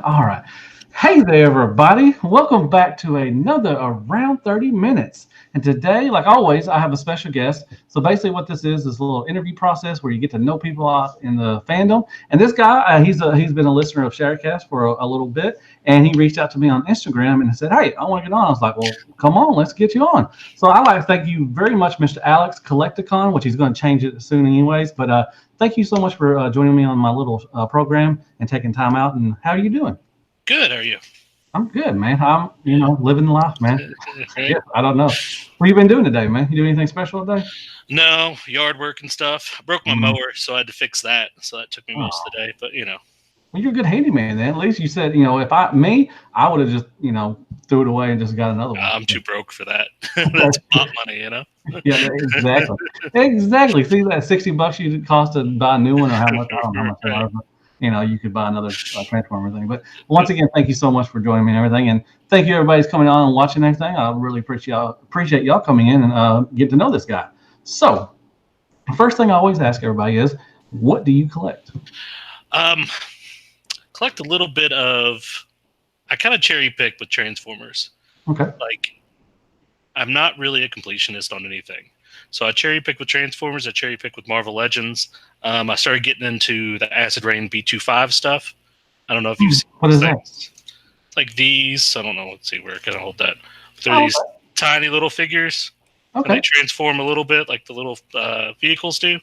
All right. Hey there, everybody. Welcome back to another Around 30 Minutes. And today, like always, I have a special guest. So basically, what this is a little interview process where you get to know people out in the fandom. And this guy, he's been a listener of Sharecast for a little bit, and he reached out to me on Instagram and said, "Hey, I want to get on." I was like, "Well, come on, let's get you on." So I like to thank you very much, Mr. Alex Collectacon, which he's going to change it soon, anyways. But thank you so much for joining me on my little program and taking time out. And how are you doing? Good, are you? I'm good, man. I'm, living life, man. Right. Yeah, I don't know. What you been doing today, man? You do anything special today? No, yard work and stuff. I broke my Mm. mower, so I had to fix that. So that took me most of Oh, the day. But well, you're a good handyman then. At least you said, if I would have just, threw it away and just got another one. I'm too broke for that. That's Okay. pot money. Yeah, exactly. Exactly. See that $60 you cost to buy a new one, or how much? I don't know how much it Right. was. But, you could buy another transformer thing. But once again, thank you so much for joining me and everything, and thank you everybody's coming on and watching everything. I really appreciate y'all coming in and get to know this guy. So, the first thing I always ask everybody is, what do you collect? Um, collect a little bit of. I kind of cherry pick with Transformers. Okay. Like, I'm not really a completionist on anything. So I cherry pick with Transformers. I cherry pick with Marvel Legends. I started getting into the Acid Rain B25 stuff. I don't know if you've seen What those is that? things. Like these. I don't know. Let's see where can I hold that. But they're Oh, these tiny little figures, and okay. they transform a little bit like the little vehicles do.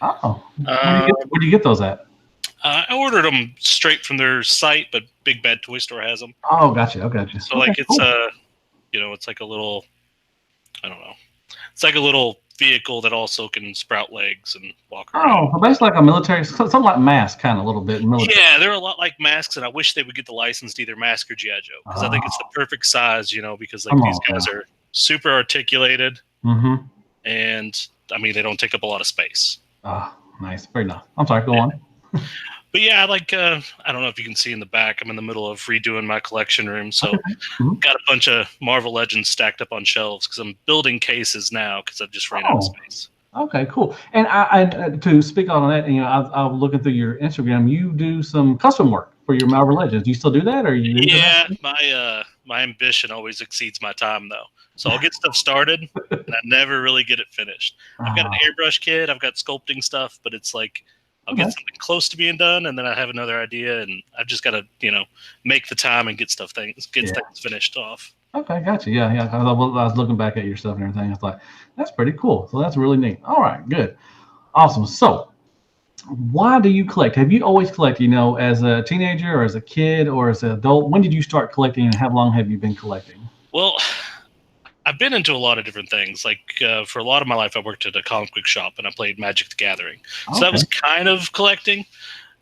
Oh, Uh, where do you get those at? I ordered them straight from their site, but Big Bad Toy Store has them. Oh, gotcha. I gotcha. So Okay, like it's cool. it's like a little, I don't know, it's like a little vehicle that also can sprout legs and walk around. Oh, basically like a military, something like mask, kind of a little bit military. Yeah, they're a lot like masks, and I wish they would get the license to either mask or GI Joe because I think it's the Oh, perfect size. Because like come these on guys now. are super articulated, Mm-hmm. and I mean they don't take up a lot of space. Ah, nice. Very nice. I'm sorry. Go Yeah. on. But yeah, like I don't know if you can see in the back, I'm in the middle of redoing my collection room, Okay. so Mhm. got a bunch of Marvel Legends stacked up on shelves because I'm building cases now because I've just ran out of Oh, space. okay, cool. And to speak on that, I'm looking through your Instagram. You do some custom work for your Marvel Legends. Do you still do that? Or are you into Yeah, that? my ambition always exceeds my time though. So I'll get stuff started and I never really get it finished. I've got an Ah, airbrush kit, I've got sculpting stuff, but it's like I'll get okay. something close to being done and then I have another idea and I've just got to, make the time and get Yeah. things finished off. Okay, gotcha. Yeah, yeah. 'Cause I was looking back at your stuff and everything. I was like, that's pretty cool. So that's really neat. All right, good. Awesome. So, why do you collect? Have you always collected, as a teenager or as a kid or as an adult? When did you start collecting and how long have you been collecting? Well, I've been into a lot of different things. Like for a lot of my life, I worked at a comic book shop and I played Magic the Gathering. So that Okay. was kind of collecting.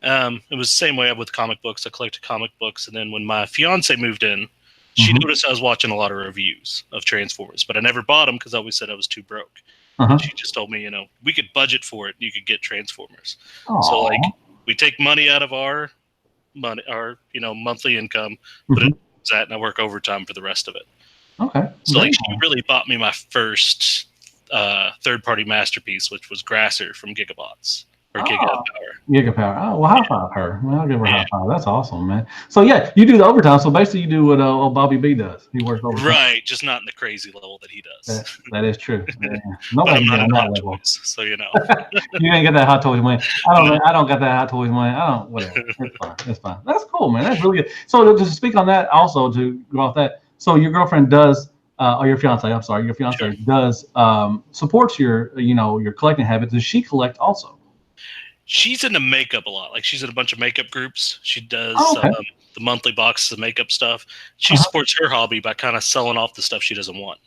It was the same way with comic books. I collected comic books, and then when my fiance moved in, she Mm-hmm. noticed I was watching a lot of reviews of Transformers, but I never bought them because I always said I was too broke. And Uh-huh. she just told me, we could budget for it. You could get Transformers. So like, Oh. we take money out of our money, our monthly income, put it Hmm. towards that, and I work overtime for the rest of it. Okay. So Very like, she nice. really bought me my first third-party masterpiece, which was Grasser from Gigabots or Giga Oh. Power. Giga Power. Oh, well, high Yeah, five her. Well, I'll give her a yeah. high five. That's awesome, man. So yeah, you do the overtime. So basically, you do what old Bobby B does. He works overtime. Right, just not in the crazy level that he does. That is true. Yeah. But Nobody I'm can get not on in that Hot level. Toys, so You ain't get that Hot Toys money. I don't. no. I don't got that Hot Toys money. I don't. Whatever. It's fine. It's fine. That's cool, man. That's really good. So to speak on that, also to go off that. So your girlfriend does, or your fiance. I'm sorry, your Sure. fiance does supports your your collecting habits. Does she collect also? She's into makeup a lot. Like she's in a bunch of makeup groups. She Oh, does okay. the monthly boxes of makeup stuff. She Uh-huh. supports her hobby by kind of selling off the stuff she doesn't want.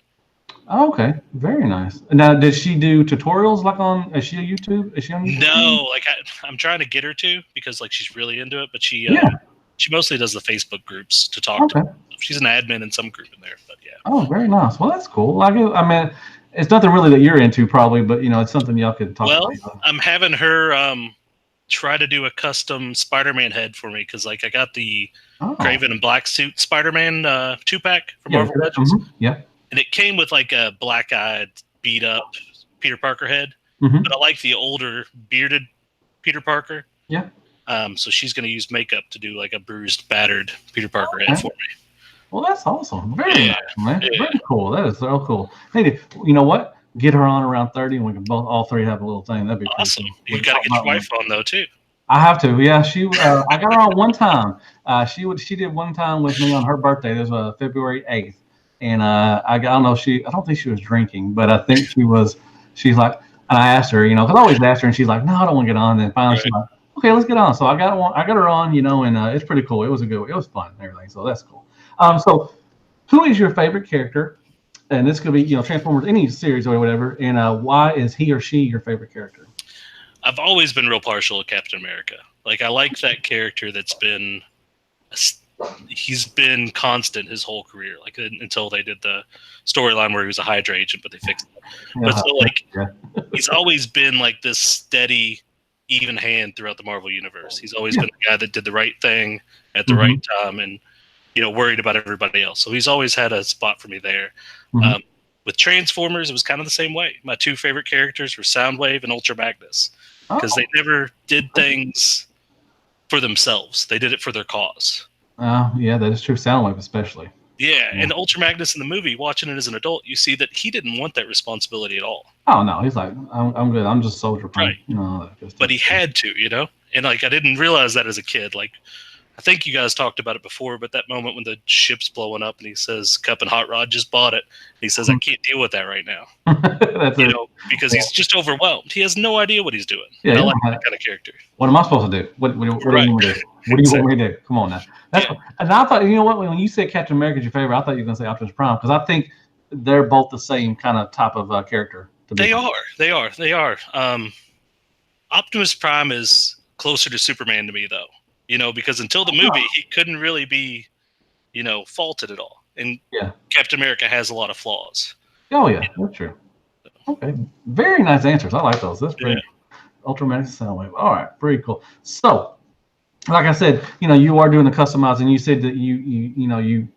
Oh, okay. Very nice. Now, did she do tutorials like on? Is she a YouTube? Is she on YouTube? No, like I'm trying to get her to because like she's really into it, but Yeah. she mostly does the Facebook groups to talk to. Okay. She's an admin in some group in there, but yeah. Oh, very nice. Well, that's cool. Like, I mean, it's nothing really that you're into, probably, but it's something y'all could talk Well, about. I'm having her try to do a custom Spider-Man head for me because like I got the Oh, Craven and Black Suit Spider-Man 2-pack from yeah. Marvel Legends, Mhm. Yeah. and it came with like a black-eyed, beat-up Peter Parker head. Hmm. But I like the older bearded Peter Parker. Yeah. So she's going to use makeup to do like a bruised, battered Peter Parker head for me. Well, that's awesome. Very nice, man. Yeah. Very cool. That is so cool. Maybe, you know what? Get her on around 30 and we can all three have a little thing. That'd be Awesome. pretty cool. You got to get your wife on though too. I have to. Yeah, I got her on one time. She did one time with me on her birthday. This was February 8th. And I don't know, I don't think she was drinking, but I think she's like, and I asked her, because I always ask her and she's like, no, I don't want to get on. And then finally she's like, okay, let's get on. So I got her on, and it was pretty cool. It was fun and everything. So that's cool. So who is your favorite character? And this could be, Transformers, any series or whatever. And why is he or she your favorite character? I've always been real partial to Captain America. Like, I like that character he's been constant his whole career, like until they did the storyline where he was a Hydra agent, but they fixed it. But so, he's always been like this steady, even hand throughout the Marvel universe. He's always been the guy that did the right thing at the right time and, worried about everybody else. So he's always had a spot for me there. With Transformers, it was kind of the same way. My two favorite characters were Soundwave and Ultra Magnus, because they never did things for themselves. They did it for their cause. Yeah, that is true. Soundwave especially. Yeah, and Ultra Magnus in the movie, watching it as an adult, you see that he didn't want that responsibility at all. Oh, no, he's like, I'm good. I'm just Soldier Prime. Right. But he had to, And, like, I didn't realize that as a kid. Like, I think you guys talked about it before, but that moment when the ship's blowing up and he says, Cup and Hot Rod just bought it. And he says, I can't deal with that right now. That's because he's just overwhelmed. He has no idea what he's doing. Yeah, I like that kind of character. What am I supposed to do? What do you want me to do? What do you want me to do? Come on now. And I thought, when you said Captain America's your favorite, I thought you were going to say Optimus Prime, because I think they're both the same kind of type of character. They are. Optimus Prime is closer to Superman to me, though. Because until the movie, he couldn't really be, faulted at all. And Captain America has a lot of flaws. Oh, yeah, that's true. Okay, very nice answers. I like those. That's pretty Ultraman Soundwave. All right, pretty cool. So, like I said, you are doing the customizing. You said that you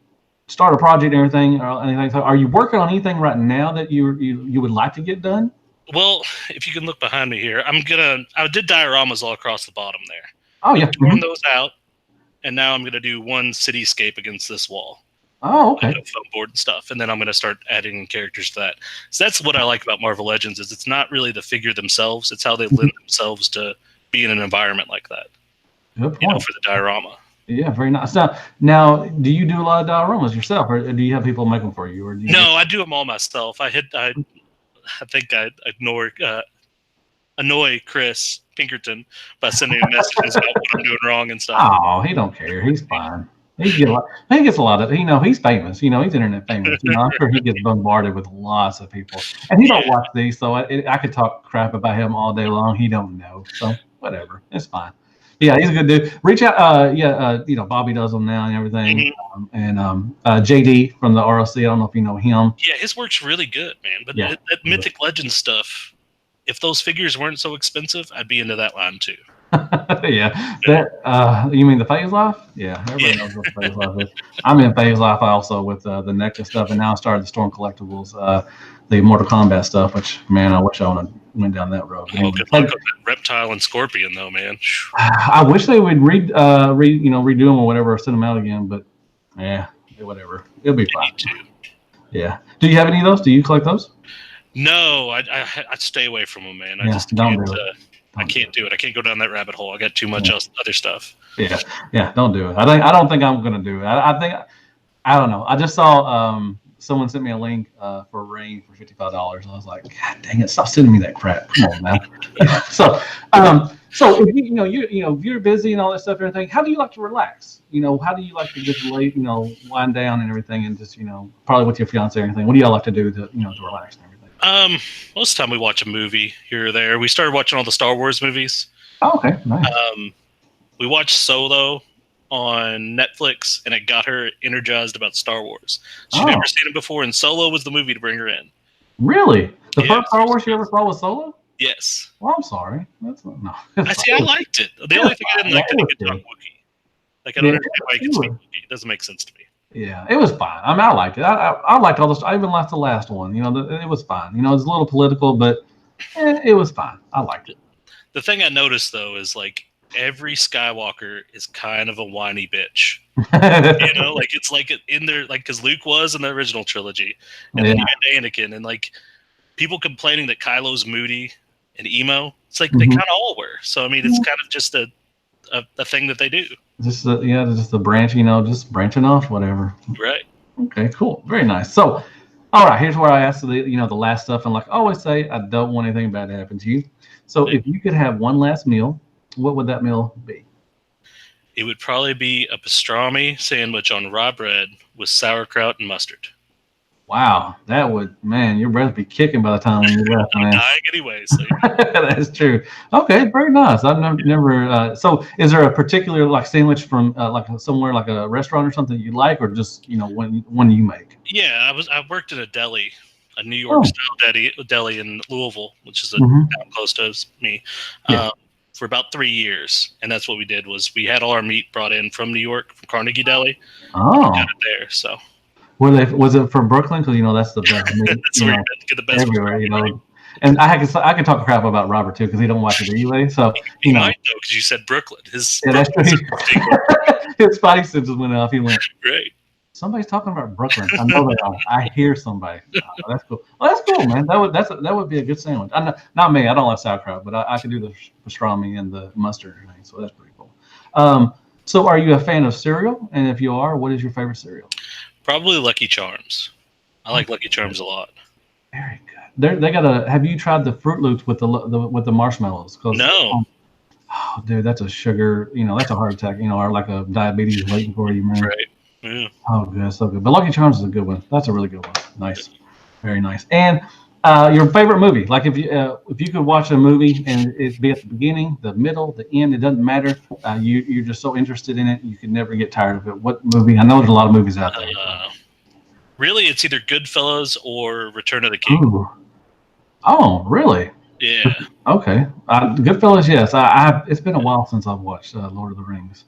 start a project and everything or anything. So, are you working on anything right now that you would like to get done? Well, if you can look behind me here, I did dioramas all across the bottom there. Oh, yeah. Torn those out, and now I'm going to do one cityscape against this wall. Oh, okay. Foam board and stuff, and then I'm going to start adding characters to that. So that's what I like about Marvel Legends is it's not really the figure themselves; it's how they lend themselves to be in an environment like that. Good point. For the diorama. Yeah, very nice. Now, do you do a lot of dioramas yourself, or do you have people make them for you? Or I do them all myself. I think I annoy Chris Pinkerton by sending him messages about what I'm doing wrong and stuff. Oh, he don't care. He's fine. He gets a lot of. He's famous. He's internet famous. I'm sure he gets bombarded with lots of people, and he don't watch these, so I could talk crap about him all day long. He don't know, so whatever. It's fine. Yeah, he's a good dude. Reach out. Bobby does them now and everything. And JD from the RLC. I don't know if you know him. Yeah, his work's really good, man. But that Mythic Legends stuff, if those figures weren't so expensive, I'd be into that line too. Yeah. That you mean the Phase Life? Yeah, everybody knows what Phase Life is. I'm in Phase Life also with the NECA stuff, and now I started the Storm Collectibles, the Mortal Kombat stuff. Which, man, I wish I would have went down that road. Good luck with Reptile and Scorpion, though, man. I wish they would redo them or whatever, or send them out again. But whatever, it'll be fine. Yeah. Do you have any of those? Do you collect those? No, I stay away from them, man. I just can't do it. I can't do it. I can't go down that rabbit hole. I got too much other stuff. Yeah, don't do it. I don't think I'm gonna do it. I don't know. I just saw someone sent me a link for Rain for $55. I was like, God dang it! Stop sending me that crap. Come on, man. So if if you're busy and all that stuff and everything, how do you like to relax? How do you like to just wind down and everything, and just probably with your fiance or anything? What do y'all like to do to to relax and everything? Most of the time we watch a movie here or there. We started watching all the Star Wars movies. Oh, okay, nice. We watched Solo on Netflix, and it got her energized about Star Wars. She'd never seen it before, and Solo was the movie to bring her in. Really? The first Star Wars you ever saw was Solo? Yes. Well, I'm sorry. No. I liked it. The only thing I didn't like that he could talk Wookiee. Like, I don't understand why he can speak Wookiee. It doesn't make sense to me. Yeah, it was fine. I mean, I liked it. I liked all this. I even liked the last one. It was fine. It was a little political, but it was fine. I liked it. The thing I noticed, though, is, like, every Skywalker is kind of a whiny bitch. Like it's like in there, like because Luke was in the original trilogy, and then you had Anakin, and like people complaining that Kylo's moody and emo. It's like they kind of all were. So I mean, it's kind of just a thing that they do. Just the branch, just branching off, whatever. Right. Okay, cool, very nice. So, all right, here's where I ask the last stuff, and like I always say, I don't want anything bad to happen to you. So, if you could have one last meal, what would that meal be? It would probably be a pastrami sandwich on raw bread with sauerkraut and mustard. Wow, that would, man, your breath would be kicking by the time you left, I'm man. dying anyway. So. That's true. Okay, very nice. I've never. So, is there a particular like sandwich from like somewhere like a restaurant or something you like, or just one you make? Yeah, I worked in a deli, a New York style deli in Louisville, which is a town close to me, for about 3 years. And that's what we did was we had all our meat brought in from New York, from Carnegie Deli. Oh, we got it there. So. Was it from Brooklyn? Because that's the best meat. That's where you get the best everywhere. And I can talk crap about Robert too because he don't watch it anyway. So he might though because you said Brooklyn. That's true. His spidey sense just went off. He went right. Somebody's talking about Brooklyn. I know they are. I hear somebody. Oh, that's cool. Well, that's cool, man. That would be a good sandwich. Not me. I don't like sauerkraut, but I can do the pastrami and the mustard and things. So that's pretty cool. So are you a fan of cereal? And if you are, what is your favorite cereal? Probably Lucky Charms. I like Lucky Charms a lot. Very good. They got a. Have you tried the Fruit Loops with the marshmallows? No. Oh, dude, that's a sugar. That's a heart attack. Or like a diabetes waiting for you, man. Right. Yeah. Oh, good, so good. But Lucky Charms is a good one. That's a really good one. Nice, very nice. And your favorite movie? Like if you could watch a movie and it'd be at the beginning, the middle, the end, it doesn't matter. You're just so interested in it, you could never get tired of it. What movie? I know there's a lot of movies out there. Really, it's either Goodfellas or Return of the King. Ooh. Oh, really? Yeah. Okay. Goodfellas, yes. It's been a while since I've watched Lord of the Rings.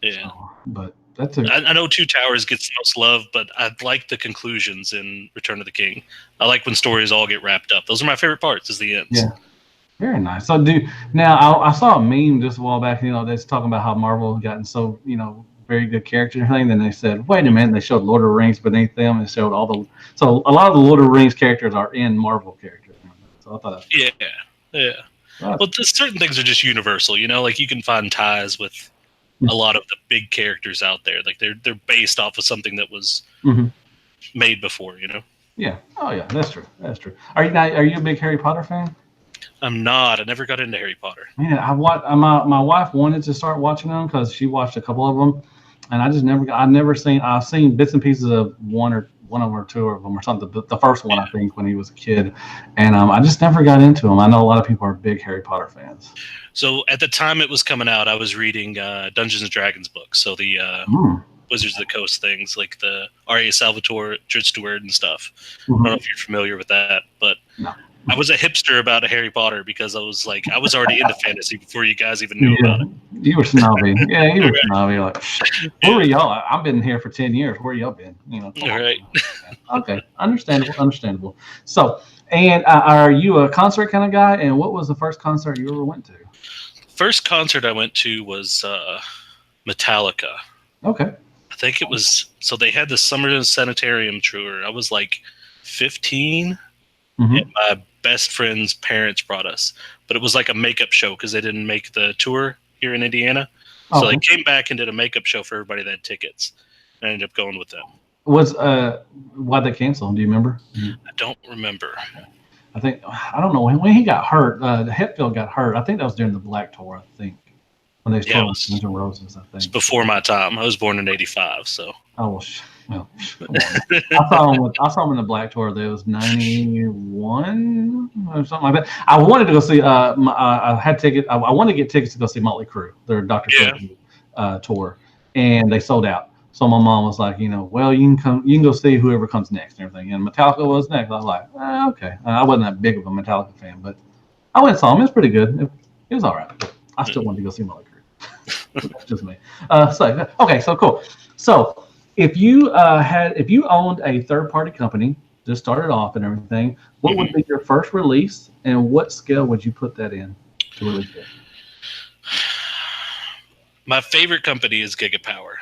Yeah. So, but that's I know Two Towers gets the most love, but I like the conclusions in Return of the King. I like when stories all get wrapped up. Those are my favorite parts, is the ends. Yeah. Very nice. So now I saw a meme just a while back, that's talking about how Marvel has gotten so, very good characters and everything. Then they said, wait a minute, they showed Lord of the Rings beneath them and showed so a lot of the Lord of the Rings characters are in Marvel characters. So I thought that was Yeah. Well, certain things are just universal, like you can find ties with a lot of the big characters out there. Like they're based off of something that was made before, Yeah. Oh yeah, that's true. That's true. Are you a big Harry Potter fan? I'm not. I never got into Harry Potter. Man, my wife wanted to start watching them because she watched a couple of them, and I just never. I've seen bits and pieces of one or two of them or something. The first one, I think, when he was a kid, and I just never got into them. I know a lot of people are big Harry Potter fans. So at the time it was coming out, I was reading Dungeons and Dragons books. So the Wizards of the Coast things, like the R.A. Salvatore, Trid Stewart, and stuff. I don't know if you're familiar with that, but no. I was a hipster about Harry Potter because I was already into fantasy before you guys even knew about it. You were snobby. Yeah, you were snobby. Like, where were y'all? I've been here for 10 years. Where y'all been? Right. Okay, understandable. So, and are you a concert kind of guy? And what was the first concert you ever went to? First concert I went to was Metallica. Okay. I think it was, so they had the Summer Sanitarium tour. I was like 15, and my best friend's parents brought us. But it was like a makeup show because they didn't make the tour here in Indiana. So they came back and did a makeup show for everybody that had tickets. And I ended up going with them. Why'd they cancel? Do you remember? I don't remember. I don't know when he got hurt. Hetfield got hurt. I think that was during the Black Tour. I think when they started Guns N' Roses. I think it's before my time. I was born in '85, so. Oh well, I saw him in the Black Tour. There was 91 or something like that. I wanted to go see. I had tickets. I wanted to get tickets to go see Motley Crue, their Dr. Phil tour, and they sold out. So my mom was like, well, you can go see whoever comes next and everything. And Metallica was next. I was like, okay. I wasn't that big of a Metallica fan, but I went and saw him. It was pretty good. It was all right. But I still wanted to go see Motley Crue. That's just me. So cool. So if you owned a third-party company, just started off and everything, what would be your first release, and what scale would you put that in to release it? My favorite company is Gigapower.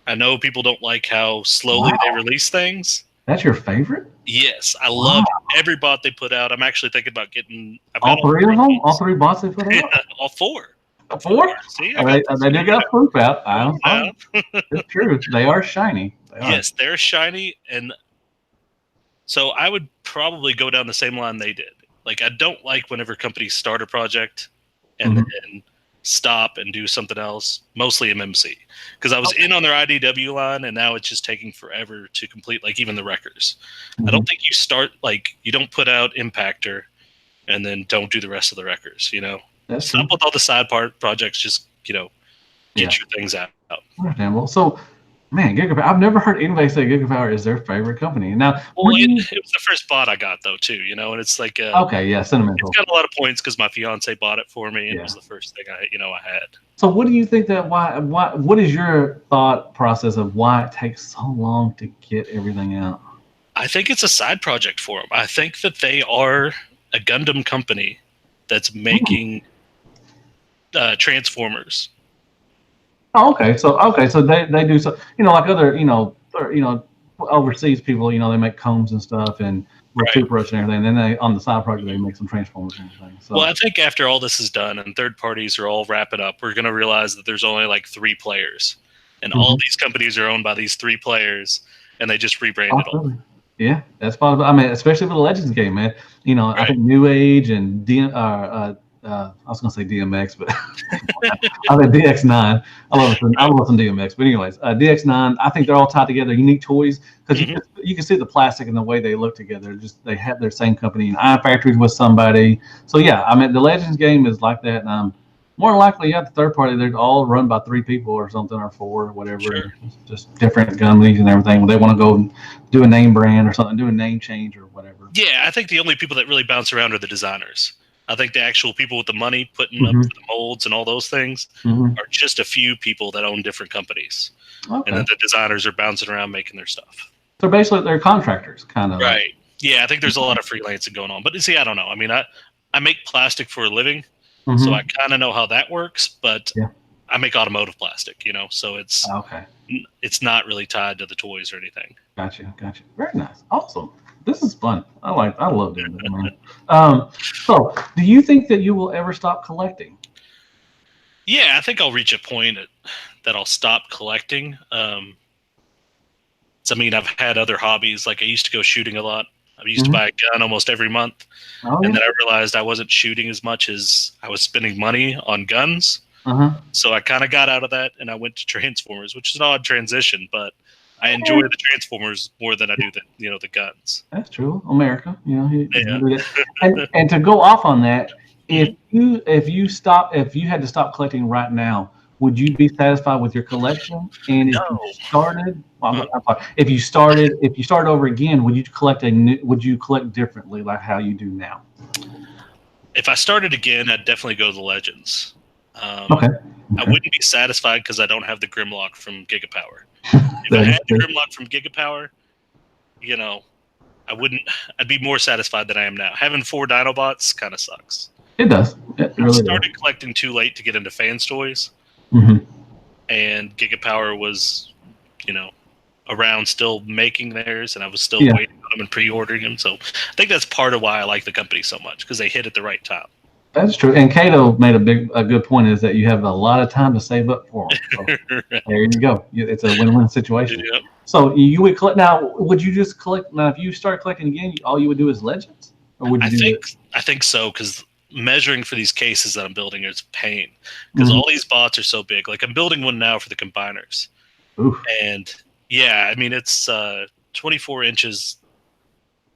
I know people don't like how slowly Wow. they release things. That's your favorite? Yes, I Wow. love every bot they put out. I'm actually thinking about getting. I've got All all three of three them? All ones. three bots they put out? All four. Four? See, I got this. They did got proof out. Come I'm on sorry. now. It's true. They are shiny. They are. Yes, they're shiny, and so I would probably go down the same line they did. Like I don't like whenever companies start a project and Mhm. then stop and do something else, mostly MMC, because I was in on their IDW line, and now it's just taking forever to complete. Like even the wreckers, I don't think you start like you don't put out Impactor and then don't do the rest of the wreckers. That's Stop true. with all the side projects. Just get your things out. Understandable. So, man, Gigapower. I've never heard anybody say Gigapower is their favorite company. Now, Well, it was the first bot I got though too, and it's like okay, yeah, sentimental. it's got a lot of points because my fiance bought it for me, and Yeah. it was the first thing I had. So, what do you think that what is your thought process of why it takes so long to get everything out? I think it's a side project for them. I think that they are a Gundam company that's making Transformers. Oh, okay. So they do so like other overseas people. They make combs and stuff and with Right. toothbrush and everything. And then they on the side project they make some transformers and everything. So Well, I think after all this is done and third parties are all wrapping up, we're going to realize that there's only like 3 players, and all these companies are owned by these 3 players, and they just rebranded all. Yeah, that's possible. I mean, especially for the Legends game, man. Right. I think New Age and I was gonna say DMX, but I think DX9. I love some DMX, but anyways, DX9. I think they're all tied together. Unique toys because you can see the plastic and the way they look together. Just they have their same company. And Iron Factory's with somebody. So yeah, I mean the Legends game is like that, and more than likely, the third party. They're all run by 3 people or something, or 4, or whatever. Sure. Just different companies and everything. They want to go and do a name brand or something, do a name change or whatever. Yeah, I think the only people that really bounce around are the designers. I think the actual people with the money putting up the molds and all those things are just a few people that own different companies. Okay. And then the designers are bouncing around making their stuff. So basically, they're contractors, kind of. Right. Yeah, I think there's a lot of freelancing going on. But see, I don't know. I mean, I make plastic for a living, so I kind of know how that works. But I make automotive plastic, so it's it's not really tied to the toys or anything. Gotcha. Very nice. Awesome. This is fun. I love doing this, man. So, do you think that you will ever stop collecting? Yeah, I think I'll reach a point that I'll stop collecting. I mean, I've had other hobbies. Like I used to go shooting a lot. I used to buy a gun almost every month. And then I realized I wasn't shooting as much as I was spending money on guns. So I kind of got out of that, and I went to Transformers, which is an odd transition, but I enjoy the Transformers more than I do the guns. That's true. America, and to go off on that, if you had to stop collecting right now, would you be satisfied with your collection? And if you started, if you started over again, would you collect differently, like how you do now? If I started again, I'd definitely go to the Legends. I wouldn't be satisfied because I don't have the Grimlock from Gigapower. If I had the Grimlock from Gigapower, I wouldn't. I'd be more satisfied than I am now. Having 4 Dinobots kind of sucks. It does. It really I started collecting too late to get into fans toys, and Gigapower was, around still making theirs, and I was still waiting on them and pre-ordering them. So I think that's part of why I like the company so much, because they hit at the right time. That's true. And Cato made a good point, is that you have a lot of time to save up for them. So there you go. It's a win-win situation. Yep. So you would collect now. Would you just collect now? If you start collecting again, all you would do is Legends, or would you I think so, because measuring for these cases that I'm building is pain, because all these bots are so big. Like I'm building one now for the combiners, and I mean it's 24 inches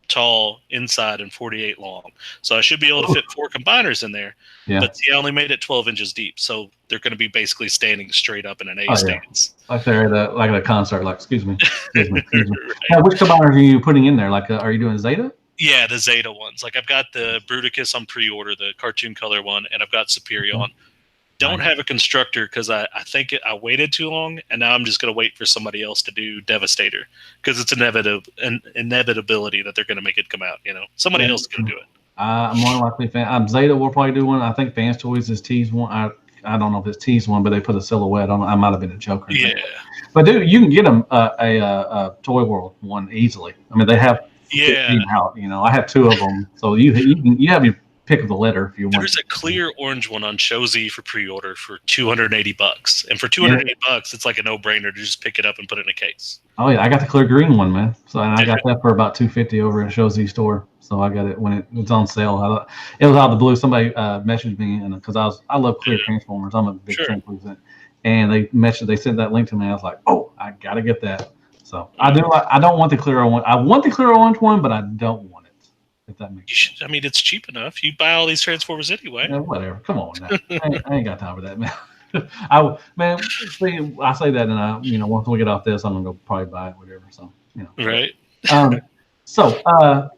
tall inside and 48 long, so I should be able to fit 4 combiners in there. But see, I only made it 12 inches deep, so they're going to be basically standing straight up in an A stance, like they're at a concert. Like, excuse me. Now, which combiners are you putting in there? Like, are you doing Zeta? Yeah, the Zeta ones. Like I've got the Bruticus on pre-order, the cartoon color one, and I've got Superion. Don't have a constructor because I think I waited too long, and now I'm just going to wait for somebody else to do Devastator, because it's an inevitability that they're going to make it come out. Somebody else is going to do it. I'm more likely Zeta will probably do one. I think Fans Toys is teased one. I don't know if it's teased one, but they put a silhouette on. I might have been a joke. Yeah. But dude, you can get them a Toy World one easily. I mean, they have 15 out. You know, I have 2 of them, so you have your pick of the litter if you want. There's a clear orange one on Shozy for pre-order for $280, and for $280, it's like a no-brainer to just pick it up and put it in a case. Oh yeah, I got the clear green one, man. So and I got that for about $250 over at Shozy store. So I got it when it was on sale. It was out of the blue. Somebody messaged me, and because I love clear Transformers. I'm a big Transformers, and they sent that link to me. I was like, oh, I gotta get that. So I don't want the clear one. I want the clear orange one, but I don't want it. If that makes sense. I mean, it's cheap enough. You buy all these Transformers anyway. Yeah, whatever. Come on now. I ain't got time for that, man. I say that, and once we get off this, I'm gonna go probably buy it, whatever. So right. So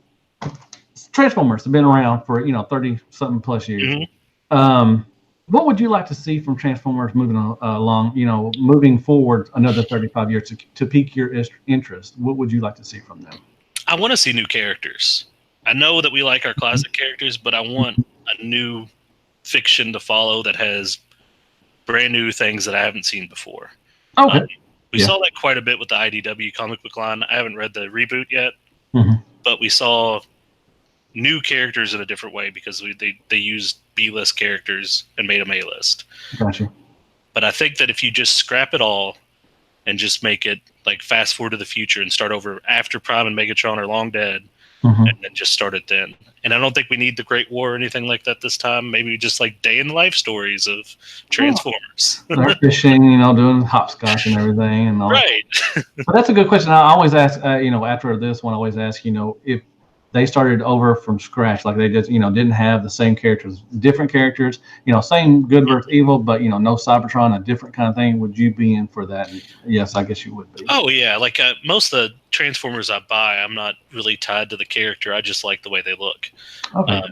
Transformers have been around for 30 something plus years. Mm-hmm. What would you like to see from Transformers moving along? Moving forward another 35 years to pique your interest. What would you like to see from them? I want to see new characters. I know that we like our classic characters, but I want a new fiction to follow that has brand new things that I haven't seen before. Okay. We saw that quite a bit with the IDW comic book line. I haven't read the reboot yet, but we saw new characters in a different way because they used B-list characters and made them A-list. Gotcha. But I think that if you just scrap it all and just make it like fast forward to the future and start over after Prime and Megatron are long dead, and then just start it then. And I don't think we need the Great War or anything like that this time. Maybe just like day in the life stories of Transformers. They're fishing, doing hopscotch and everything, and all. Right. But that's a good question. I always ask, after this one, I always ask, if they started over from scratch, like they just, didn't have the same characters, different characters, same good versus evil, but no Cybertron, a different kind of thing. Would you be in for that? And yes, I guess you would be. Oh yeah, like most of the Transformers I buy, I'm not really tied to the character. I just like the way they look. Okay.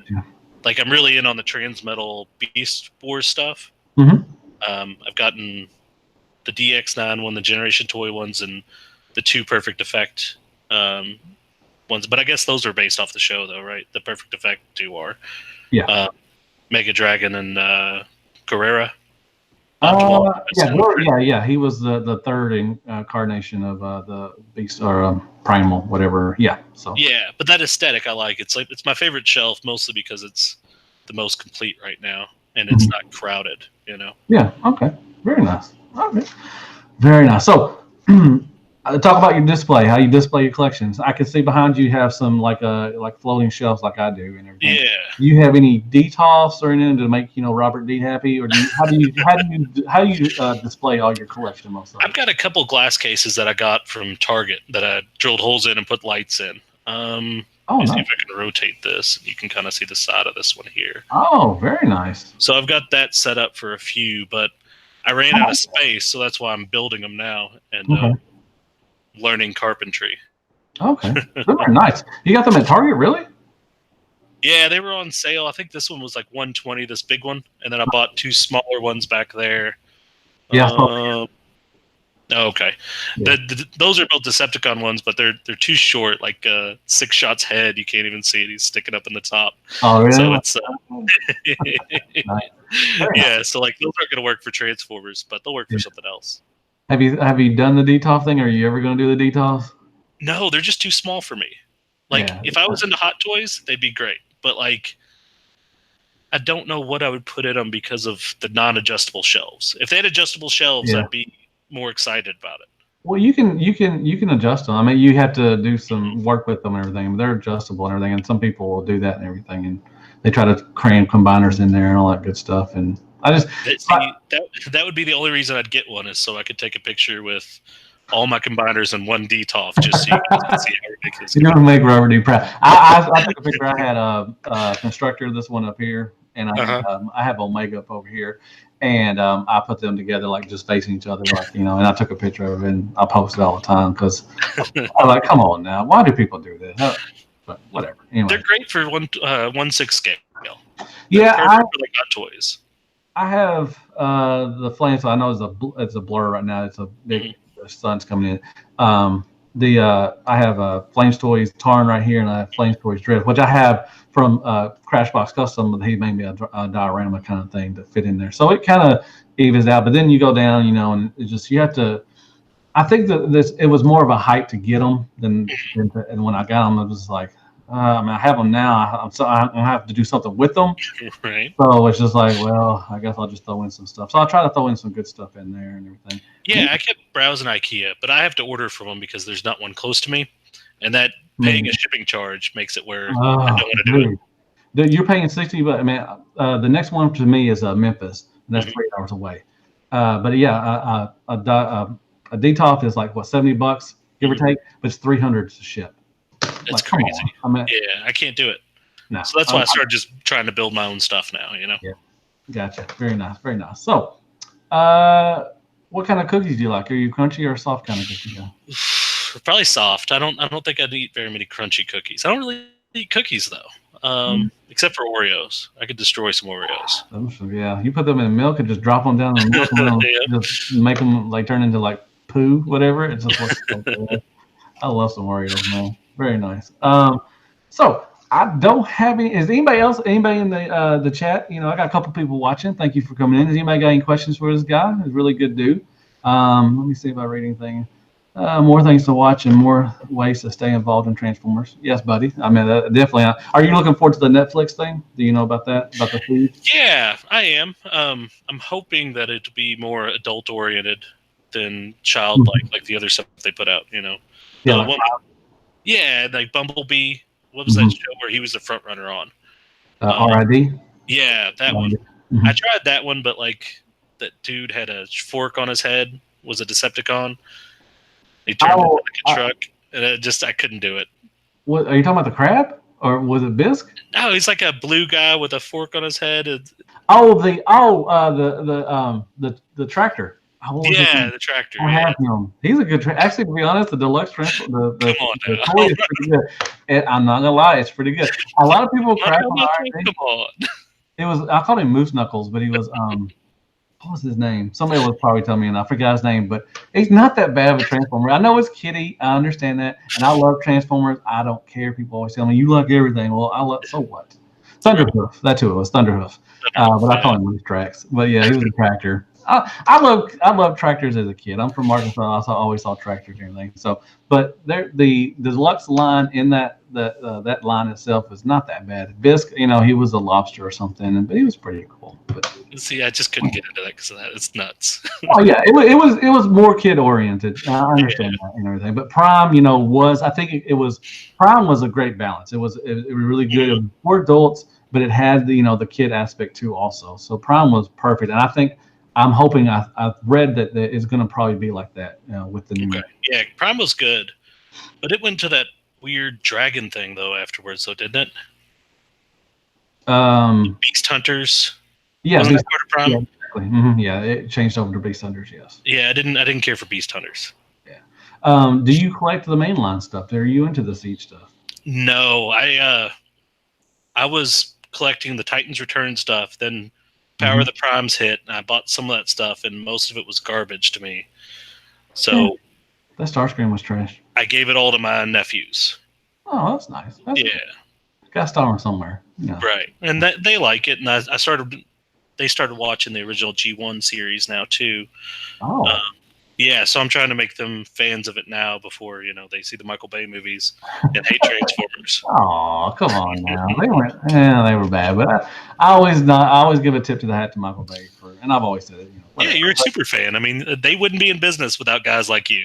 Like I'm really in on the Transmetal Beast Wars stuff. I've gotten the DX9 one, the Generation Toy ones, and the 2 Perfect Effect ones, but I guess those are based off the show, though, right? The Perfect Effect 2 are. Yeah. Mega Dragon and Carrera. Yeah. He was the third incarnation of the Beast or Primal, whatever. Yeah. So. Yeah, but that aesthetic I like. It's my favorite shelf, mostly because it's the most complete right now, and it's not crowded. Yeah. Okay. Very nice. Okay. Very nice. So. Talk about your display, how you display your collections. I can see behind you have some like floating shelves like I do and everything. Yeah. Do you have any DTOFs or anything to make Robert D happy, or how do you display all your collection most of it? I've got a couple glass cases that I got from Target that I drilled holes in and put lights in. Let me see if I can rotate this. You can kind of see the side of this one here. Oh, very nice. So I've got that set up for a few, but I ran out of space, so that's why I'm building them now and learning carpentry. Okay, very nice. You got them at Target, really? Yeah, they were on sale. I think this one was like $120, this big one, and then I bought 2 smaller ones back there. Yeah. Okay. Yeah. Those are both Decepticon ones, but they're too short. Like 6 Shots head, you can't even see it. He's sticking up in the top. Oh, really? So it's nice. Yeah. So like those aren't going to work for Transformers, but they'll work for something else. Have you done the DTOF thing? Are you ever going to do the DTOF? No, they're just too small for me. Like if I was into Hot Toys, they'd be great. But like, I don't know what I would put in them because of the non-adjustable shelves. If they had adjustable shelves, I'd be more excited about it. Well, you can adjust them. I mean, you have to do some work with them and everything. But they're adjustable and everything, and some people will do that and everything, and they try to cram combiners in there and all that good stuff. And that would be the only reason I'd get one, is so I could take a picture with all my combiners and one DTOF, just so you can see how ridiculous. You're gonna make Robert D proud. I took a picture. I had a constructor, this one up here, and I have Omega up over here, and I put them together like just facing each other, like and I took a picture of it and I post it all the time because I'm like, come on now, why do people do this? But whatever. Anyway, they're great for 1/6 scale. Yeah, for like Hot Toys. I have the flame, so I know it's a blur right now. It's a big the sun's coming in. I have Flames Toys Tarn right here, and I have Flames Toys Drift, which I have from Crashbox Custom. He made me a diorama kind of thing to fit in there, so it kind of evens out. But then you go down, and it just you have to. I think that it was more of a hype to get them and when I got them, it was like, I mean, I have them now. I'm gonna have to do something with them. Right. So it's just like, well, I guess I'll just throw in some stuff. So I'll try to throw in some good stuff in there and everything. Yeah, I kept browsing IKEA, but I have to order from them because there's not one close to me, and that paying a shipping charge makes it where I don't want to do it. Dude, you're paying 60, but I mean, the next one to me is Memphis, and that's 3 hours away. But yeah, a DTOF is like what, $70, give or take, but it's $300 to ship. It's like, crazy. I mean, yeah, I can't do it. No, so that's why I started just trying to build my own stuff now. Yeah, gotcha. Very nice, very nice. So, what kind of cookies do you like? Are you crunchy or soft kind of cookies? Probably soft. I don't think I'd eat very many crunchy cookies. I don't really eat cookies though. Except for Oreos. I could destroy some Oreos. Yeah, you put them in milk and just drop them down in the milk and just make them like turn into like poo, whatever. It's just I love some Oreos, man. Very nice. So I don't have any. Is anybody in the chat? I got a couple people watching. Thank you for coming in. Has anybody got any questions for this guy? He's a really good dude. Let me see if I read anything. More things to watch and more ways to stay involved in Transformers. Yes, buddy. I mean, definitely. Are you looking forward to the Netflix thing? Do you know about that? About the food? Yeah, I am. I'm hoping that it'll be more adult oriented than childlike, like the other stuff they put out. Yeah, like Bumblebee. What was that show where he was the front runner on? R.I.D. Yeah, that one. I tried that one, but like that dude had a fork on his head. Was a Decepticon. He turned into like a truck, and I couldn't do it. What are you talking about? The crab, or was it Bisque? No, he's like a blue guy with a fork on his head. The tractor. The tractor. I have him. He's a good tractor. Actually, to be honest, the Deluxe the toy is pretty good. I'm not gonna lie, it's pretty good. A lot of people crap on R&D. Come on. I called him Moose Knuckles, but he was what was his name? Somebody will probably tell me, and I forgot his name, but he's not that bad of a Transformer. I know it's kiddie. I understand that. And I love Transformers. I don't care. People always tell me, you like everything. Well, I love, so what? Thunderhoof. That's who it was, Thunderhoof. But I call him Moose Tracks. But yeah, he was a tractor. I love tractors as a kid. I'm from Arkansas. I always saw tractors and everything. So, but the Deluxe line in that line itself is not that bad. Bisque, he was a lobster or something, but he was pretty cool. But see, I just couldn't get into that because of that. It's nuts. Oh yeah, it was more kid oriented. I understand that and everything. But Prime, I think Prime was a great balance. It was really good. It was for adults, but it had the kid aspect too also. So Prime was perfect, and I'm hoping I've read that it's going to probably be like that with the new. Okay. Yeah, Prime was good, but it went to that weird dragon thing though afterwards, though, didn't it? Beast Hunters. Yeah, Wasn't that part of Prime? Yeah, exactly. Mm-hmm, yeah, it changed over to Beast Hunters. Yes. Yeah, I didn't care for Beast Hunters. Yeah. Do you collect the mainline stuff? Are you into the Siege stuff? No, I was collecting the Titans Return stuff. Then Power of the Primes hit, and I bought some of that stuff, and most of it was garbage to me. So that Starscream was trash. I gave it all to my nephews. Oh, that's nice. Got to start them somewhere. Right, and they like it, and I started. They started watching the original G1 series now too. Oh. Yeah, so I'm trying to make them fans of it now before they see the Michael Bay movies and hate Transformers. Oh, come on now. They were bad, but I always give a tip to the hat to Michael Bay and I've always said it. Yeah, you're a super fan. I mean, they wouldn't be in business without guys like you.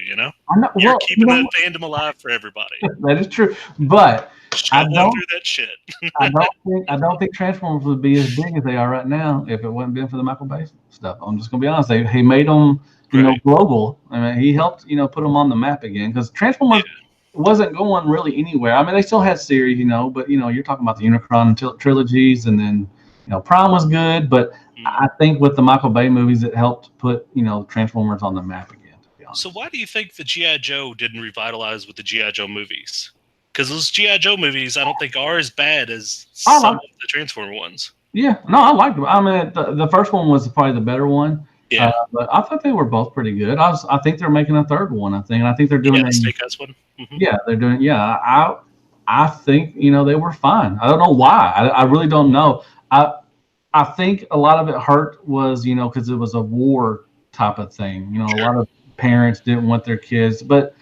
You're keeping that fandom alive for everybody. That is true, but I don't through that shit. I don't think Transformers would be as big as they are right now if it wouldn't been for the Michael Bay stuff. I'm just gonna be honest. He made them. Global. I mean, he helped, put them on the map again because Transformers wasn't going really anywhere. I mean, they still had series, but you're talking about the Unicron trilogies, and then, Prime was good, but I think with the Michael Bay movies, it helped put, Transformers on the map again. To be honest. So why do you think the G.I. Joe didn't revitalize with the G.I. Joe movies? Because those G.I. Joe movies, I don't think are as bad as some of the Transformer ones. Yeah, no, I liked them. I mean, the first one was probably the better one. Yeah. But I thought they were both pretty good. I think they're making a third one. I think they're doing Yeah, the a Snake Eyes one. yeah, they're doing yeah. I think they were fine. I don't know why. I really don't know. I I think a lot of it hurt was because it was a war type of thing. A Sure. lot of parents didn't want their kids, but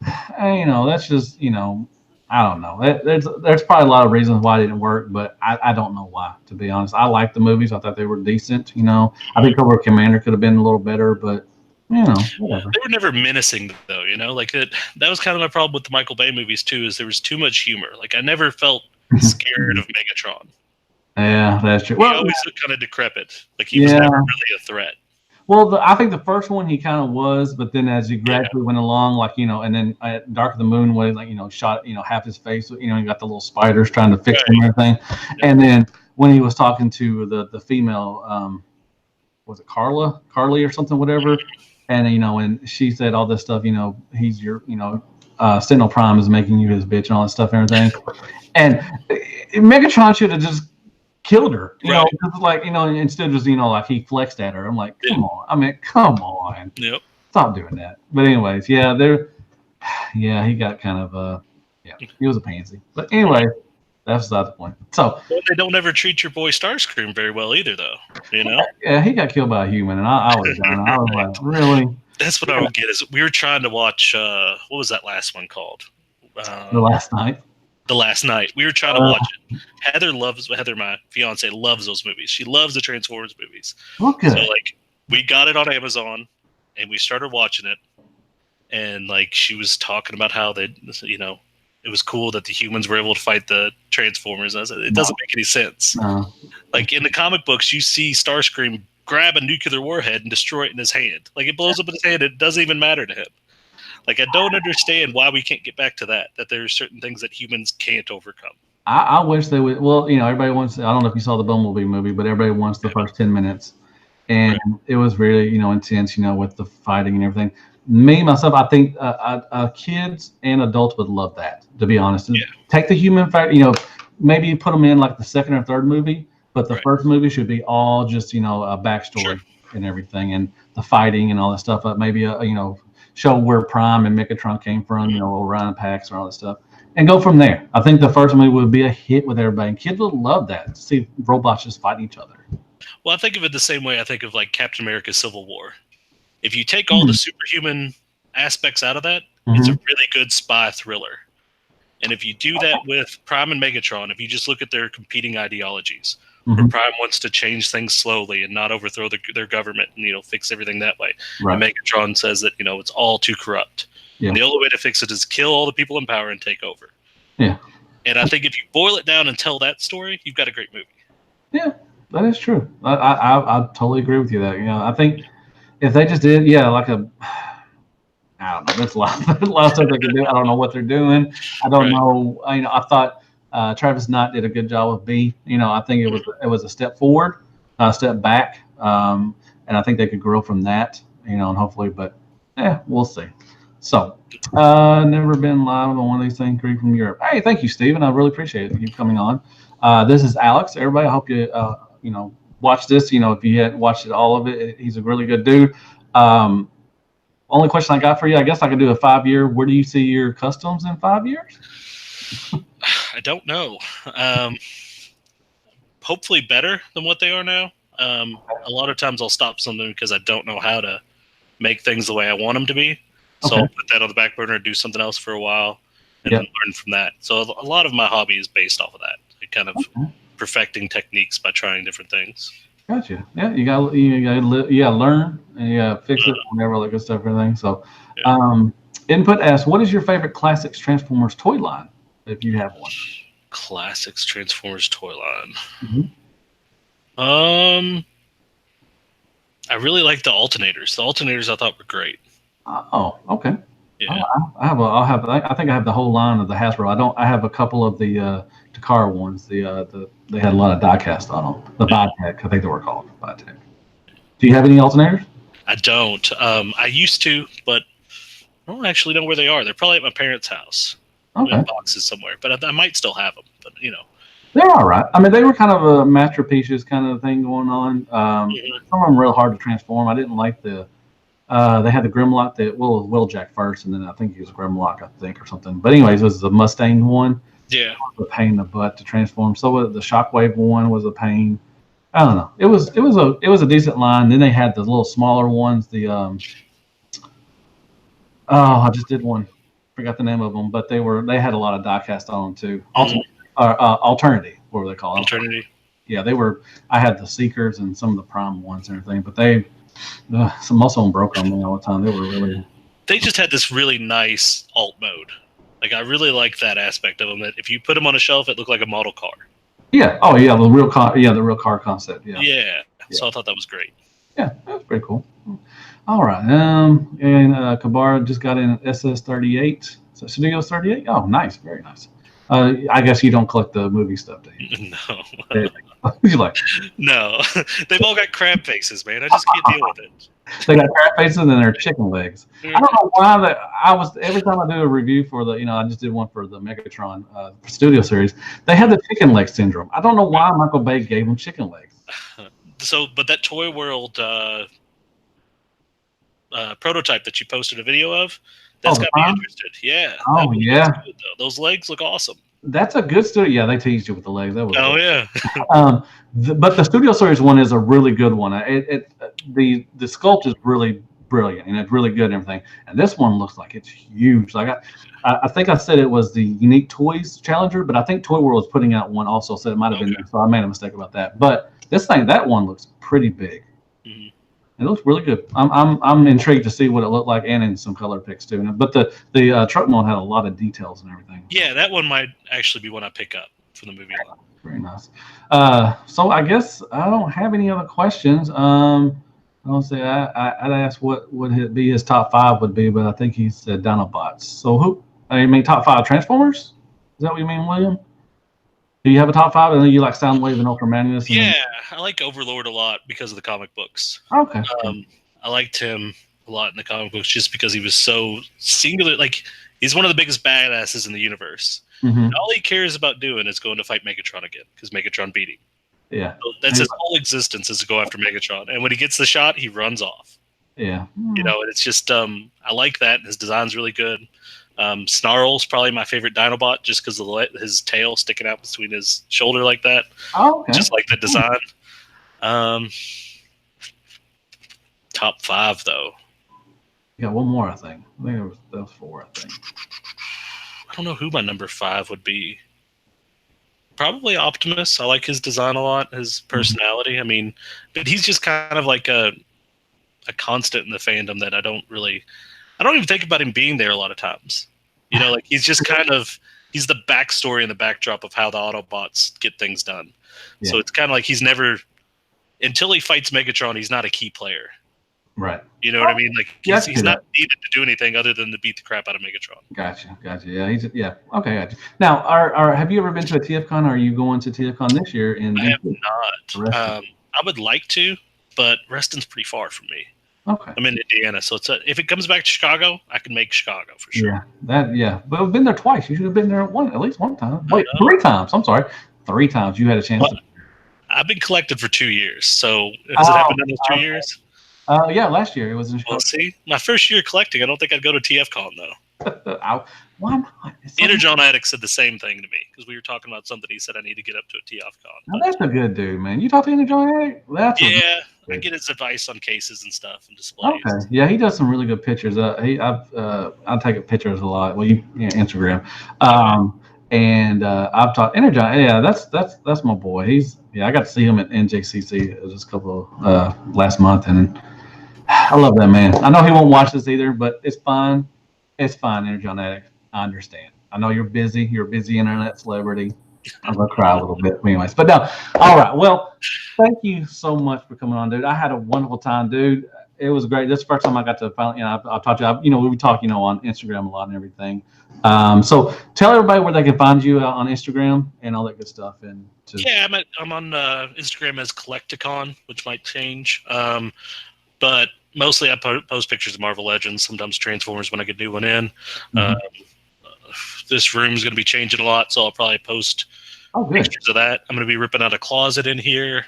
that's just I don't know. There's probably a lot of reasons why it didn't work, but I don't know why. To be honest, I liked the movies. I thought they were decent. I think Cobra Commander could have been a little better, but whatever. They were never menacing though, like that was kind of my problem with the Michael Bay movies too, is there was too much humor. Like I never felt scared of Megatron. Yeah, that's true. He Well, always looked kind of decrepit. Like he was yeah. never really a threat. Well, I think the first one he kind of was, but then as you Yeah. gradually went along, like and then Dark of the Moon was like shot half his face, he got the little spiders trying to fix him and everything, and then when he was talking to the female, was it Carly or something, whatever, and and she said all this stuff, he's your Sentinel Prime is making you his bitch and all that stuff and everything, and Megatron should have just killed her, Right. 'cause like, instead of just, like he flexed at her. I'm like, come on. I mean, come on. Yep. Stop doing that. But anyways, yeah, he got kind of, yeah, he was a pansy. But anyway, that's beside the point. So, Well, they don't ever treat your boy Starscream very well either, though. yeah, he got killed by a human, and I was done. I was like, really? That's what I don't get. Is we were trying to watch what was that last one called? The last night? The Last Night. We were trying to watch it. Heather, my fiance, loves those movies. She loves the Transformers movies. Okay. So like, we got it on Amazon, and we started watching it. And like, she was talking about how they, it was cool that the humans were able to fight the Transformers. And I said, it doesn't make any sense. No. Like in the comic books, you see Starscream grab a nuclear warhead and destroy it in his hand. Like it blows up in his hand. It doesn't even matter to him. Like I don't understand why we can't get back to that. That there's certain things that humans can't overcome. I wish they would. Well, everybody wants. I don't know if you saw the Bumblebee movie, but everybody wants the first 10 minutes, and it was really intense. With the fighting and everything. Me myself, I think kids and adults would love that. To be honest, take the human fact. Maybe put them in like the second or third movie, but the first movie should be all just a backstory and everything, and the fighting and all that stuff. Maybe show where Prime and Megatron came from. Orion Pax and all that stuff. And go from there. I think the first movie would be a hit with everybody. And kids would love that, to see robots just fight each other. Well, I think of it the same way I think of like Captain America's Civil War. If you take all the superhuman aspects out of that, it's a really good spy thriller. And if you do that with Prime and Megatron, if you just look at their competing ideologies, where Prime wants to change things slowly and not overthrow their government and fix everything that way, and Megatron says that it's all too corrupt. And the only way to fix it is kill all the people in power and take over. Yeah. And I think if you boil it down and tell that story, you've got a great movie. Yeah, that is true. I totally agree with you that. I think if they just did, like I don't know. There's a lot of stuff they can do. I don't know what they're doing. I don't know. I thought Travis Knight did a good job with B. I think it was a step forward, a step back, and I think they could grow from that. And hopefully, but we'll see. So, never been live on one of these things. Greet from Europe. Hey, thank you, Steven. I really appreciate you coming on. This is Alex. Everybody, I hope you watch this. If you hadn't watched it, all of it, he's a really good dude. Only question I got for you, I guess I could do a 5-year. Where do you see your customs in 5 years? I don't know. Hopefully better than what they are now. A lot of times I'll stop something because I don't know how to make things the way I want them to be. So I'll put that on the back burner and do something else for a while and then learn from that. So a lot of my hobby is based off of that. Kind of perfecting techniques by trying different things. Gotcha. Yeah, you gotta learn and you gotta fix it, whatever, all that good stuff, everything. So, Input asks, what is your favorite Classics Transformers toy line, if you have one? Classics Transformers toy line. I really like the alternators. The alternators I thought were great. Oh, okay. Yeah. I think I have the whole line of the Hasbro. I have a couple of the Takara ones. They had a lot of die cast on them. The Vitek, I think they were called Vitek. Do you have any alternators? I don't. I used to, but I don't actually know where they are. They're probably at my parents' house. Okay. In boxes somewhere, but I might still have them. But They're all right. I mean, they were kind of a masterpieces kind of thing going on. Mhm. Some of them real hard to transform. I didn't like the. They had the Grimlock that well, Wheeljack first, and then I think he was Grimlock, I think, or something. But anyways, it was the Mustang one. Yeah. A pain in the butt to transform. So the Shockwave one was a pain. I don't know. It was a decent line. Then they had the little smaller ones. I just did one. Forgot the name of them, but they had a lot of diecast on them too. Mhm. Alternity, what were they called? Eternity. Yeah, they were. I had the Seekers and some of the Prime ones and everything, but most of them broke on me all the time. They were really. They just had this really nice alt mode. Like I really like that aspect of them. That if you put them on a shelf, it looked like a model car. Yeah. Oh yeah, the real car. Yeah, the real car concept. Yeah. Yeah. Yeah. So I thought that was great. Yeah, that's pretty cool. All right. And Kabara just got in an SS38. So Studios 38. Oh, nice. Very nice. I guess you don't collect the movie stuff, do you? No. You like No. They've all got crab faces, man. I just can't deal with it. they got crab faces and they're chicken legs. I don't know why that I was every time I do a review for I just did one for the Megatron Studio series. They had the chicken leg syndrome. I don't know why Michael Bay gave them chicken legs. So, but that Toy World prototype that you posted a video of, that's got me interested. Yeah. Oh yeah. Good, those legs look awesome. That's a good studio. Yeah, they teased you with the legs. That was Oh good. yeah. But the Studio Series one is a really good one. The sculpt is really brilliant and it's really good and everything. And this one looks like it's huge. Like I think I said it was the Unique Toys Challenger, but I think Toy World was putting out one also, so it might have been. So I made a mistake about that. But that one looks pretty big. Mm-hmm. It looks really good. I'm intrigued to see what it looked like and in some color picks too. But the truck mode had a lot of details and everything. Yeah, that one might actually be one I pick up for the movie. Very nice. So I guess I don't have any other questions. I'll say I'd ask what would it be his top 5 would be, but I think he said Dinobots. So I mean top 5 Transformers? Is that what you mean, William? Do you have a top 5? I know you like Soundwave and Ultra Magnus. Yeah, I like Overlord a lot because of the comic books. Okay. I liked him a lot in the comic books just because he was so singular. Like he's one of the biggest badasses in the universe. Mm-hmm. All he cares about doing is going to fight Megatron again because Megatron beat him. Yeah. So that's his whole existence is to go after Megatron. And when he gets the shot, he runs off. Yeah. It's just I like that. His design's really good. Snarl's probably my favorite Dinobot just because of his tail sticking out between his shoulder like that. Oh, okay. Just like the design. Top 5 though. You got one more, I think. I think that was 4, I think. I don't know who my number 5 would be. Probably Optimus. I like his design a lot, his personality. I mean, but he's just kind of like a constant in the fandom that I don't even think about him being there a lot of times. Like he's just he's the backstory and the backdrop of how the Autobots get things done. Yeah. So it's kind of like he's never, until he fights Megatron, he's not a key player. Right. You know what I mean? Like he's not needed to do anything other than to beat the crap out of Megatron. Gotcha. Yeah. Okay. Gotcha. Now, have you ever been to a TFCon? Or are you going to TFCon this year? I have not. I would like to, but Reston's pretty far from me. Okay. I'm in Indiana, so if it comes back to Chicago, I can make Chicago for sure. Yeah. But I've been there twice. You should have been there at least one time. Wait, 3 times. I'm sorry, 3 times. You had a chance. I've been collected for 2 years. So has it happened in those 2 years? Yeah, last year it was in Chicago. Well, see, my first year collecting, I don't think I'd go to TFCon though. Why not? Energon Addict said the same thing to me because we were talking about something. He said I need to get up to a TFCon. Now, that's a good dude, man. You talk to Energon Addict? I get his advice on cases and stuff and displays. Okay, yeah, he does some really good pictures. I take pictures a lot. Well, Instagram. And I've talked Energon. Yeah, that's my boy. I got to see him at NJCC just a couple last month, and I love that man. I know he won't watch this either, but it's fine. It's fine, Energon Addict. I understand. I know you're busy. You're a busy internet celebrity. I'm gonna cry a little bit, anyways. But no, all right. Well, thank you so much for coming on, dude. I had a wonderful time, dude. It was great. This is the first time I got to finally, I've talked to you. We talk, on Instagram a lot and everything. So tell everybody where they can find you on Instagram and all that good stuff. I'm on Instagram as Collectacon, which might change. But mostly I post pictures of Marvel Legends, sometimes Transformers when I get a new one in. This room is going to be changing a lot, so I'll probably post Oh, good. Pictures of that. I'm going to be ripping out a closet in here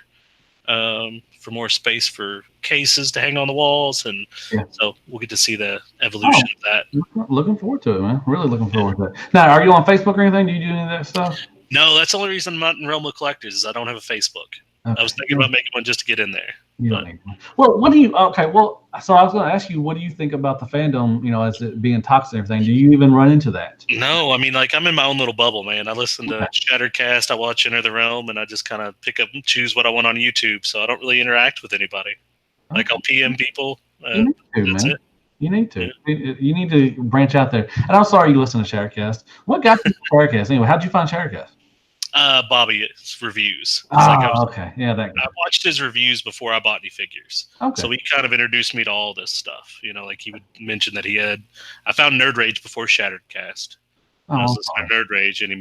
for more space for cases to hang on the walls, and so we'll get to see the evolution of that. Looking forward to it, man. Really looking forward to it. Now, are you on Facebook or anything? Do you do any of that stuff? No, that's the only reason I'm not in Realm of Collectors is I don't have a Facebook. Okay. I was thinking about making one just to get in there. You don't need one. Well, what do you? Okay, well, so I was going to ask you, what do you think about the fandom? As it being toxic and everything. Do you even run into that? No, I mean, like I'm in my own little bubble, man. I listen to Shattered, I watch Enter the Realm, and I just kind of pick up and choose what I want on YouTube. So I don't really interact with anybody. Like I'll PM people. You need to, that's man. it. You need to. Yeah. You need to branch out there. And I'm sorry you listen to Shattercast. What got you to Shattercast? Anyway, how'd you find Shattercast? Bobby's reviews. Okay. Yeah, that guy. I watched his reviews before I bought any figures. Okay. So he kind of introduced me to all this stuff. Like he would mention that I found Nerd Rage before Shattered Cast. I was listening to Nerd Rage, and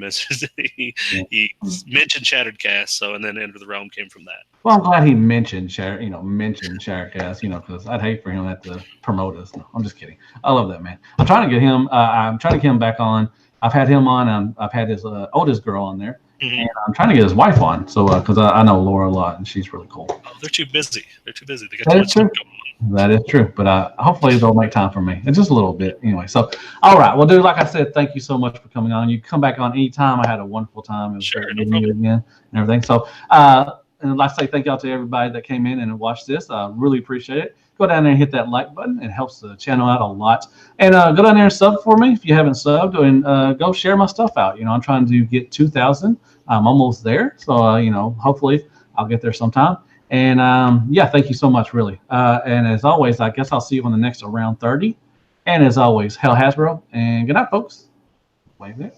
he mentioned Shattered Cast, and then Enter the Realm came from that. Well, I'm glad he mentioned Shattercast, because I'd hate for him to have to promote us. No, I'm just kidding. I love that man. I'm trying to get him. Back on. I've had him on, and I've had his oldest girl on there. Mm-hmm. And I'm trying to get his wife on, so because I know Laura a lot, and she's really cool. Oh, they're too busy. They got too much stuff going on. That is true, but hopefully they'll make time for me. It's just a little bit, anyway. So, all right, well, dude, like I said, thank you so much for coming on. You come back on anytime. I had a wonderful time. It was great meeting you again and everything. So, and I'd like to say thank y'all to everybody that came in and watched this. I really appreciate it. Go down there and hit that like button. It helps the channel out a lot. And go down there and sub for me if you haven't subbed, and go share my stuff out. I'm trying to get 2,000. I'm almost there, so hopefully I'll get there sometime. And thank you so much, really. And as always, I guess I'll see you on the next Around 30. And as always, Hell Hasbro, and good night, folks. Wave it.